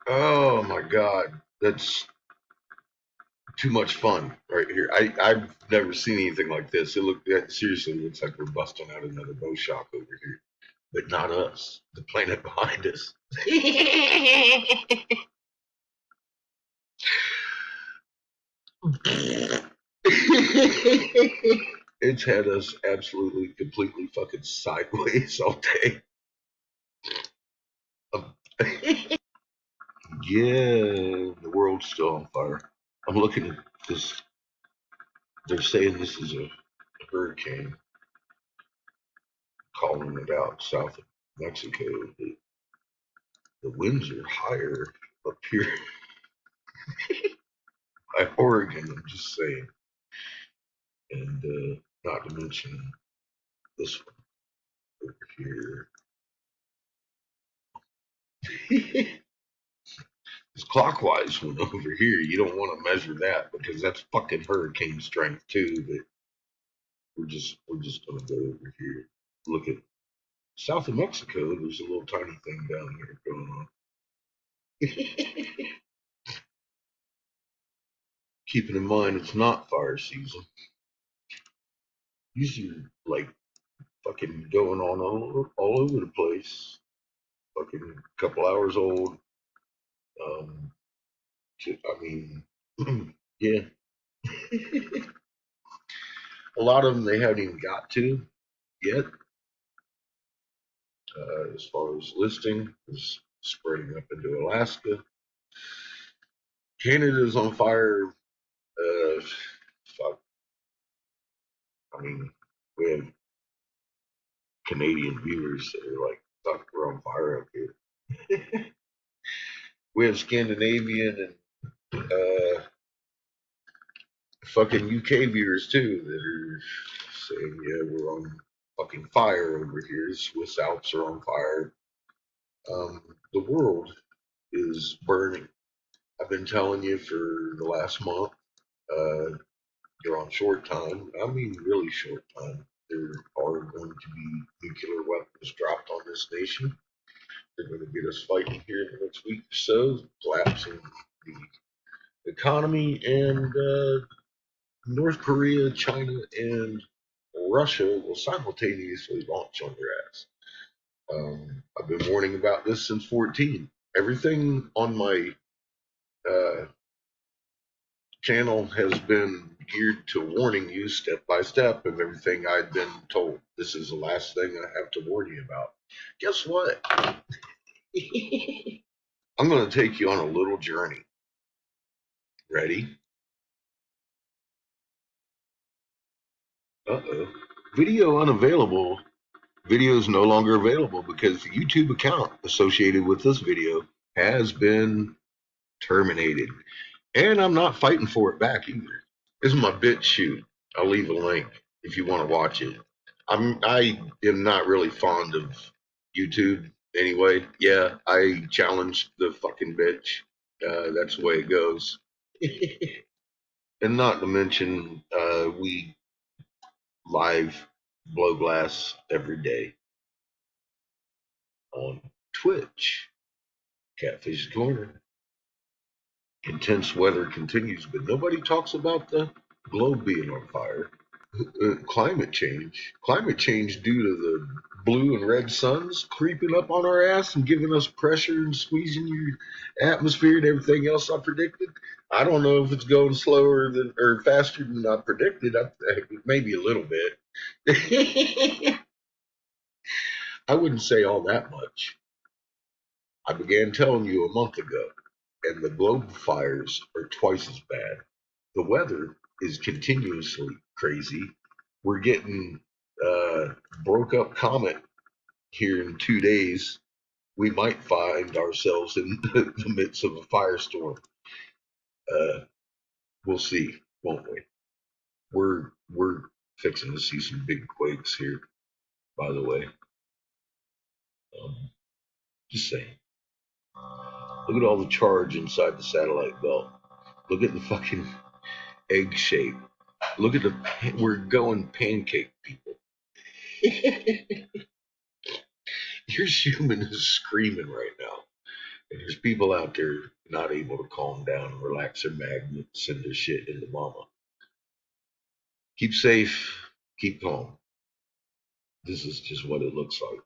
Oh my God, that's too much fun right here. I've never seen anything like this. It seriously looks like we're busting out another bowshock over here, but not us. The planet behind us. It's had us absolutely, completely fucking sideways all day. Um, yeah, the world's still on fire. I'm looking at this. They're saying this is a hurricane calling it out south of Mexico. The winds are higher up here by Oregon. I'm just saying, and not to mention this one over here. It's clockwise one over here. You don't want to measure that because that's fucking hurricane strength too. But we're just gonna go over here. Look at south of Mexico. There's a little tiny thing down here going on. Keeping in mind it's not fire season. These are like fucking going on all over the place. Fucking couple hours old. Um, I mean, yeah. A lot of them they haven't even got to yet. As far as listing, is spreading up into Alaska. Canada's on fire. Fuck. I mean, we have Canadian viewers that are like, fuck, we're on fire up here. We have Scandinavian and fucking UK viewers too that are saying, yeah, we're on fucking fire over here. Swiss Alps are on fire. The world is burning. I've been telling you for the last month. Uh, you're on short time. I mean, really short time. There are going to be nuclear weapons dropped on this nation. They're going to get us fighting here in the next week or so, collapsing the economy, and North Korea, China, and Russia will simultaneously launch on their ass. I've been warning about this since 14. Everything on my uh, channel has been geared to warning you step by step of everything I've been told. This is the last thing I have to warn you about. Guess what? I'm going to take you on a little journey. Ready? Uh-oh. Video unavailable. Video is no longer available because the YouTube account associated with this video has been terminated. And I'm not fighting for it back either. This is my bit shoot. I'll leave a link if you want to watch it. I am not really fond of YouTube anyway. Yeah, I challenged the fucking bitch. That's the way it goes. And not to mention, we live blow glass every day on Twitch. Catfish Corner. Intense weather continues, but nobody talks about the globe being on fire. Climate change. Climate change due to the blue and red suns creeping up on our ass and giving us pressure and squeezing your atmosphere and everything else I predicted. I don't know if it's going slower than or faster than I predicted. Maybe a little bit. I wouldn't say all that much. I began telling you a month ago, and the globe fires are twice as bad. The weather is continuously crazy. We're getting broke up comet here in 2 days. We might find ourselves in the midst of a firestorm. Uh, we'll see, won't we? We're fixing to see some big quakes here, by the way. Um, just saying. Look at all the charge inside the satellite belt. Look at the fucking egg shape. Look at we're going pancake, people. Your human is screaming right now. And there's people out there not able to calm down and relax their magnets, send their shit into mama. Keep safe, keep calm. This is just what it looks like.